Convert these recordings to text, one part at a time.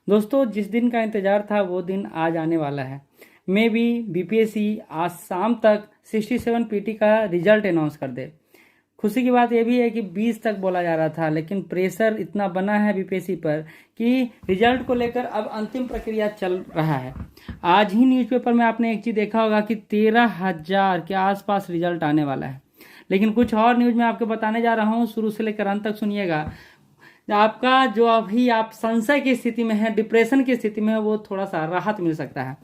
दोस्तों, जिस दिन का इंतजार था वो दिन आज आने वाला है। मे बी बीपीएससी आज शाम तक 67 पीटी का रिजल्ट अनाउंस कर दे। खुशी की बात यह भी है कि 20 तक बोला जा रहा था, लेकिन प्रेशर इतना बना है बीपीएससी पर कि रिजल्ट को लेकर अब अंतिम प्रक्रिया चल रहा है। आज ही न्यूज़पेपर में आपने एक चीज़ देखा होगा कि 13,000 के आसपास रिजल्ट आने वाला है। लेकिन कुछ और न्यूज़ मैं आपको बताने जा रहा हूँ, शुरू से लेकर अंत तक सुनिएगा। आपका जो अभी आप संशय की स्थिति में है, डिप्रेशन की स्थिति में है, वो थोड़ा सा राहत मिल सकता है।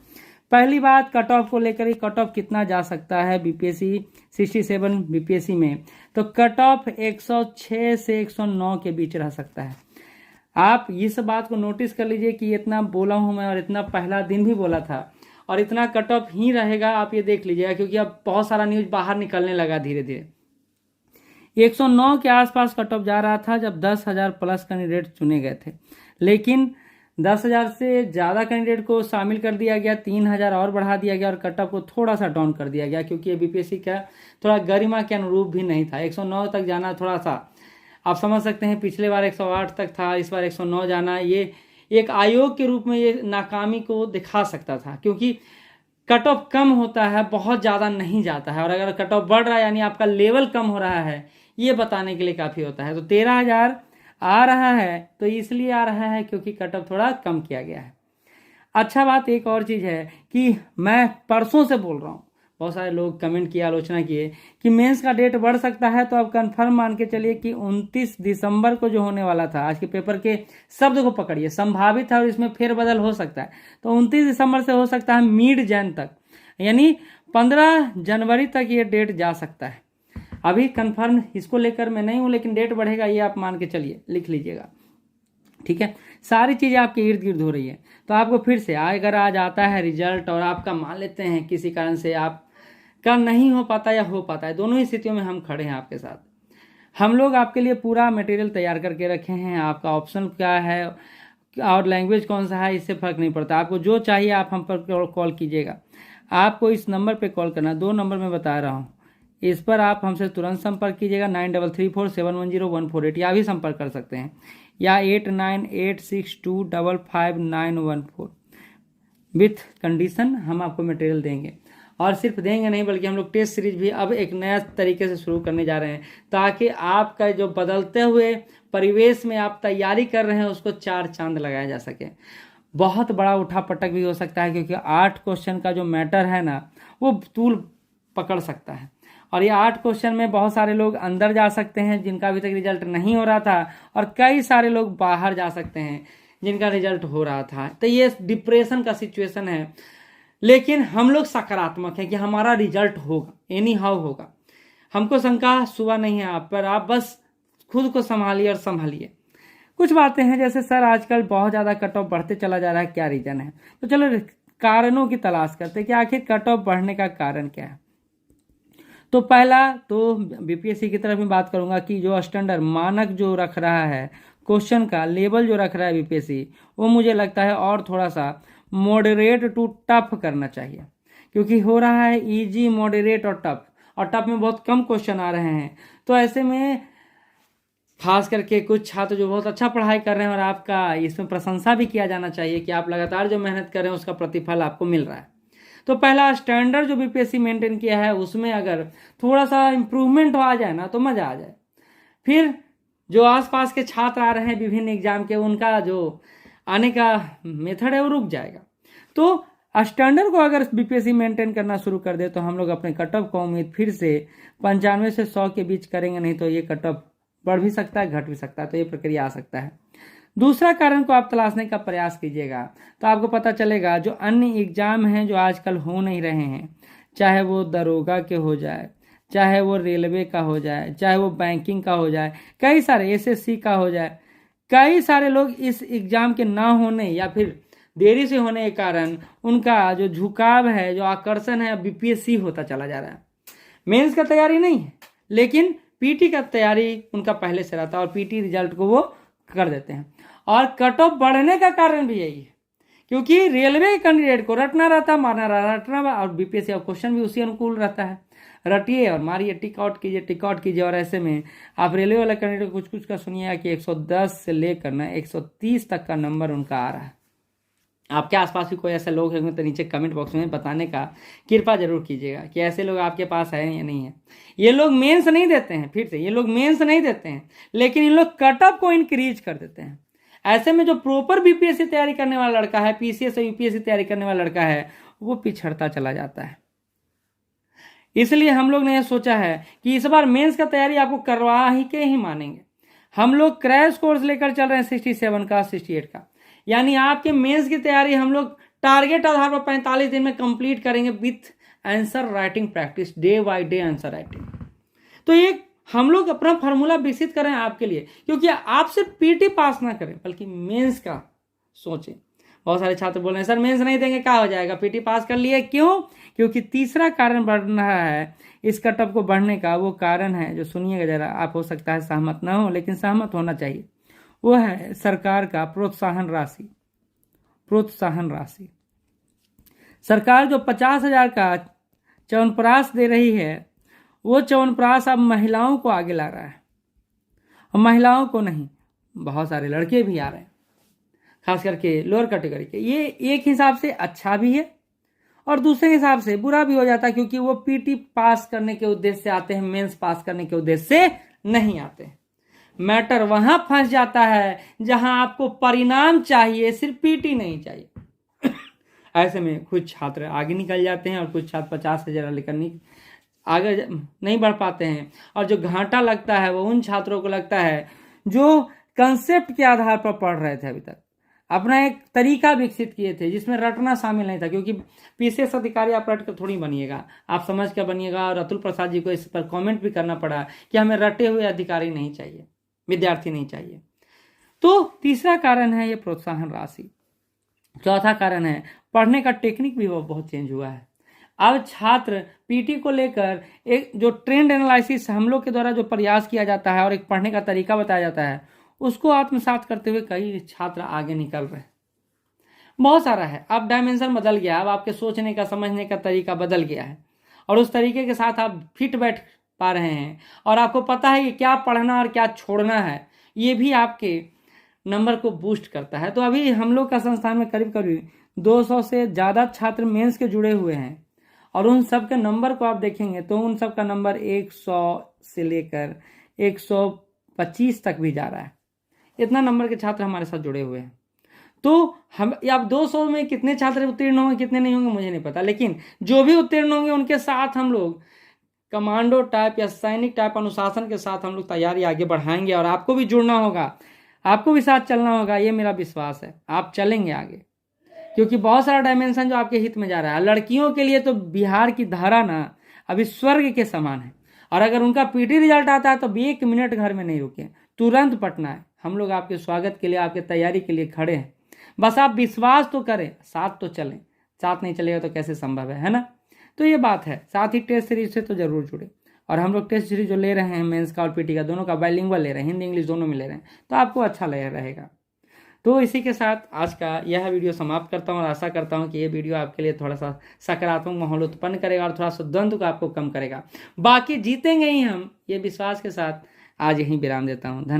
पहली बात, कट ऑफ को लेकर ही, कट ऑफ कितना जा सकता है बीपीएससी 67 बीपीएससी में, तो कट ऑफ 106 से 109 के बीच रह सकता है। आप इस बात को नोटिस कर लीजिए कि इतना बोला हूं मैं, और इतना पहला दिन भी बोला था, और इतना कट ऑफ ही रहेगा, आप ये देख लीजिएगा, क्योंकि अब बहुत सारा न्यूज बाहर निकलने लगा धीरे धीरे। 109 के आसपास कट ऑफ जा रहा था जब 10,000 प्लस कैंडिडेट चुने गए थे, लेकिन 10,000 से ज़्यादा कैंडिडेट को शामिल कर दिया गया, 3,000 और बढ़ा दिया गया, और कट ऑफ को थोड़ा सा डाउन कर दिया गया, क्योंकि ये बीपीएससी का थोड़ा गरिमा के अनुरूप भी नहीं था। 109 तक जाना थोड़ा सा, आप समझ सकते हैं, पिछले बार 108 तक था, इस बार 109 जाना, ये एक आयोग के रूप में ये नाकामी को दिखा सकता था, क्योंकि कट ऑफ कम होता है, बहुत ज़्यादा नहीं जाता है, और अगर कट ऑफ बढ़ रहा है यानी आपका लेवल कम हो रहा है, ये बताने के लिए काफ़ी होता है। तो 13,000 आ रहा है तो इसलिए आ रहा है क्योंकि कट ऑफ थोड़ा कम किया गया है। अच्छा, बात एक और चीज़ है कि मैं परसों से बोल रहा हूँ, बहुत सारे लोग कमेंट किए, आलोचना किए कि मेंस का डेट बढ़ सकता है, तो अब कंफर्म मान के चलिए कि 29 दिसंबर को जो होने वाला था, आज के पेपर के शब्द को पकड़िए, संभावित है और इसमें फेरबदल हो सकता है, तो 29 दिसंबर से हो सकता है मिड जैन तक, यानी 15 जनवरी तक ये डेट जा सकता है। अभी कंफर्म इसको लेकर मैं नहीं हूं, लेकिन डेट बढ़ेगा ये आप मान के चलिए, लिख लीजिएगा, ठीक है। सारी चीज़ें आपके इर्द गिर्द हो रही है, तो आपको फिर से अगर आज आता है रिजल्ट और आपका मान लेते हैं किसी कारण से आपका नहीं हो पाता या हो पाता है, दोनों ही स्थितियों में हम खड़े हैं आपके साथ। हम लोग आपके लिए पूरा मटेरियल तैयार करके रखे हैं, आपका ऑप्शन क्या है और लैंग्वेज कौन सा है इससे फर्क नहीं पड़ता, आपको जो चाहिए आप हम पर कॉल कीजिएगा। आपको इस नंबर पर कॉल करना, 2 नंबर मैं बता रहा हूँ, इस पर आप हमसे तुरंत संपर्क कीजिएगा, 9334710148, या भी संपर्क कर सकते हैं, या 8986255914। विथ कंडीशन हम आपको मटेरियल देंगे, और सिर्फ देंगे नहीं बल्कि हम लोग टेस्ट सीरीज भी अब एक नया तरीके से शुरू करने जा रहे हैं, ताकि आपका जो बदलते हुए परिवेश में आप तैयारी कर रहे हैं उसको 4 चांद लगाया जा सके। बहुत बड़ा उठापटक भी हो सकता है, क्योंकि 8 क्वेश्चन का जो मैटर है ना, वो तूल पकड़ सकता है, और ये 8 क्वेश्चन में बहुत सारे लोग अंदर जा सकते हैं जिनका अभी तक रिजल्ट नहीं हो रहा था, और कई सारे लोग बाहर जा सकते हैं जिनका रिजल्ट हो रहा था। तो ये डिप्रेशन का सिचुएशन है, लेकिन हम लोग सकारात्मक हैं कि हमारा रिजल्ट होगा, एनी हाउ होगा। हमको शंका सुबह नहीं है आप पर, आप बस खुद को संभालिए और संभालिए। कुछ बातें हैं जैसे सर आजकल बहुत ज़्यादा कट ऑफ बढ़ते चला जा रहा है, क्या रीजन है? तो चलो कारणों की तलाश करते हैं कि आखिर कट ऑफ बढ़ने का कारण क्या है। तो पहला तो बीपीएससी की तरफ में बात करूंगा कि जो स्टैंडर्ड मानक जो रख रहा है, क्वेश्चन का लेवल जो रख रहा है बीपीएससी, वो मुझे लगता है और थोड़ा सा मॉडरेट टू टफ करना चाहिए, क्योंकि हो रहा है इजी, मॉडरेट और टफ में बहुत कम क्वेश्चन आ रहे हैं। तो ऐसे में खास करके कुछ छात्र जो बहुत अच्छा पढ़ाई कर रहे हैं, और आपका इसमें प्रशंसा भी किया जाना चाहिए कि आप लगातार जो मेहनत कर रहे हैं उसका प्रतिफल आपको मिल रहा है। तो पहला स्टैंडर्ड जो बीपीएससी मेंटेन किया है उसमें अगर थोड़ा सा इम्प्रूवमेंट आ जाए ना तो मजा आ जाए। फिर जो आसपास के छात्र आ रहे हैं विभिन्न एग्जाम के, उनका जो आने का मेथड है वो रुक जाएगा। तो स्टैंडर्ड को अगर बीपीएससी मेंटेन करना शुरू कर दे तो हम लोग अपने कट ऑफ को उम्मीद फिर से 95 से 100 के बीच करेंगे, नहीं तो ये कट ऑफ बढ़ भी सकता है, घट भी सकता है, तो ये प्रक्रिया आ सकता है। दूसरा कारण को आप तलाशने का प्रयास कीजिएगा तो आपको पता चलेगा जो अन्य एग्जाम हैं जो आजकल हो नहीं रहे हैं, चाहे वो दरोगा के हो जाए, चाहे वो रेलवे का हो जाए, चाहे वो बैंकिंग का हो जाए, कई सारे एसएससी का हो जाए, कई सारे लोग इस एग्जाम के ना होने या फिर देरी से होने के कारण उनका जो झुकाव है, जो आकर्षण है, बीपीएससी होता चला जा रहा है। मेंस का तैयारी नहीं है, लेकिन पीटी का तैयारी उनका पहले से रहता है, और पीटी रिजल्ट को वो कर देते हैं। और कट ऑफ बढ़ने का कारण भी यही है, क्योंकि रेलवे कैंडिडेट को रटना रहता, मारना रटना, और बीपीएससी का क्वेश्चन भी उसी अनुकूल रहता है, रटिए और मारिए, टिक आउट कीजिए। और ऐसे में आप रेलवे वाला कैंडिडेट कुछ का सुनिए कि 110 से लेकर ना 130 तक का नंबर उनका आ रहा है। आपके आसपास भी कोई ऐसे लोग होंगे तो नीचे कमेंट बॉक्स में बताने का कृपा जरूर कीजिएगा कि ऐसे लोग आपके पास हैं या नहीं है। ये लोग मेंस नहीं देते हैं, फिर से ये लोग मेंस नहीं देते हैं, लेकिन इन लोग कटअप को इंक्रीज कर देते हैं। ऐसे में जो प्रॉपर बीपीएससी तैयारी करने वाला लड़का है, पीसीएस और यूपीएससी तैयारी करने वाला लड़का है, वो पिछड़ता चला जाता है। इसलिए हम लोग ने यह सोचा है कि इस बार मेंस का तैयारी आपको करवा ही के ही मानेंगे। हम लोग क्रैश कोर्स लेकर चल रहे हैं 67 का 68 का, यानी आपके मेंस की तैयारी हम लोग टारगेट आधार पर 45 दिन में कंप्लीट करेंगे with answer writing practice, day by day answer writing. तो एक हम लोग अपना फार्मूला विकसित करें आपके लिए, क्योंकि आप सिर्फ पीटी पास ना करें बल्कि मेंस का सोचें। बहुत सारे छात्र बोल रहे हैं सर मेंस नहीं देंगे क्या हो जाएगा, पीटी पास कर लिए, क्यों? क्योंकि तीसरा कारण बढ़ रहा है इस कटअप को बढ़ने का, वो कारण है जो सुनिएगा जरा, आप हो सकता है सहमत ना हो लेकिन सहमत होना चाहिए, वो है सरकार का प्रोत्साहन राशि। प्रोत्साहन राशि सरकार जो 50,000 का च्यवनप्राश दे रही है, वो च्यवनप्राश अब महिलाओं को आगे ला रहा है, और महिलाओं को नहीं, बहुत सारे लड़के भी आ रहे हैं, खास करके लोअर कैटेगरी के। ये एक हिसाब से अच्छा भी है और दूसरे हिसाब से बुरा भी हो जाता है, क्योंकि वो पीटी पास करने के उद्देश्य से आते हैं, मेंस पास करने के उद्देश्य से नहीं आते हैं। मैटर वहां फंस जाता है जहां आपको परिणाम चाहिए, सिर्फ पीटी नहीं चाहिए। ऐसे में कुछ छात्र आगे निकल जाते हैं और कुछ छात्र 50 से जरा लेकर आगे नहीं बढ़ पाते हैं, और जो घाटा लगता है वो उन छात्रों को लगता है जो कंसेप्ट के आधार पर पढ़ रहे थे, अभी तक अपना एक तरीका विकसित किए थे जिसमें रटना शामिल नहीं था, क्योंकि पीसीएस अधिकारी आप रट कर थोड़ी बनिएगा, आप समझ कर बनिएगा। और अतुल प्रसाद जी को इस पर कमेंट भी करना पड़ा कि हमें रटे हुए अधिकारी नहीं चाहिए, विद्यार्थी नहीं चाहिए। तो तीसरा कारण है ये प्रोत्साहन राशि। चौथा कारण है पढ़ने का टेक्निक भी बहुत चेंज हुआ है। अब छात्र पीटी को लेकर एक जो ट्रेंड एनालिसिस हम लोग के द्वारा जो प्रयास किया जाता है और एक पढ़ने का तरीका बताया जाता है, उसको आत्मसात करते हुए कई छात्र आगे निकल रहे हैं। बहुत सारा है, अब डायमेंशन बदल गया, अब आपके सोचने का समझने का तरीका बदल गया है, और उस तरीके के साथ आप फिट बैठ पा रहे हैं, और आपको पता है कि क्या पढ़ना और क्या छोड़ना है। ये भी आपके नंबर को बूस्ट करता है। तो अभी हम लोग का संस्थान में करीब करीब 200 से ज़्यादा छात्र मेंस के जुड़े हुए हैं, और उन सब के नंबर को आप देखेंगे तो उन सब का नंबर 100 से लेकर 125 तक भी जा रहा है। इतना नंबर के छात्र हमारे साथ जुड़े हुए हैं। तो हम अब 200 में कितने छात्र उत्तीर्ण होंगे कितने नहीं होंगे मुझे नहीं पता, लेकिन जो भी उत्तीर्ण होंगे उनके साथ हम लोग कमांडो टाइप या सैनिक टाइप अनुशासन के साथ हम लोग तैयारी आगे बढ़ाएंगे, और आपको भी जुड़ना होगा, आपको भी साथ चलना होगा। ये मेरा विश्वास है, आप चलेंगे आगे, क्योंकि बहुत सारा डायमेंशन जो आपके हित में जा रहा है। लड़कियों के लिए तो बिहार की धारा ना अभी स्वर्ग के समान है, और अगर उनका पीटी रिजल्ट आता है तो 1 मिनट घर में नहीं रुके, तुरंत पटना है। हम लोग आपके स्वागत के लिए, आपके तैयारी के लिए खड़े हैं। बस आप विश्वास तो करें, साथ तो चलें। साथ नहीं चलेगा तो कैसे संभव है ना? तो ये बात है। साथ ही टेस्ट सीरीज से तो जरूर जुड़े, और हम लोग टेस्ट सीरीज जो ले रहे हैं मेंस का और पीटी का, दोनों का बाइलिंगुअल ले रहे हैं, हिंदी इंग्लिश दोनों में ले रहे हैं, तो आपको अच्छा रहेगा। तो इसी के साथ आज का यह वीडियो समाप्त करता हूँ, और आशा करता हूँ कि ये वीडियो आपके लिए थोड़ा सा सकारात्मक माहौल उत्पन्न करेगा और थोड़ा सा द्वंद्व को आपको कम करेगा। बाकी जीतेंगे ही हम, ये विश्वास के साथ आज यहीं विराम देता हूँ। धन्यवाद।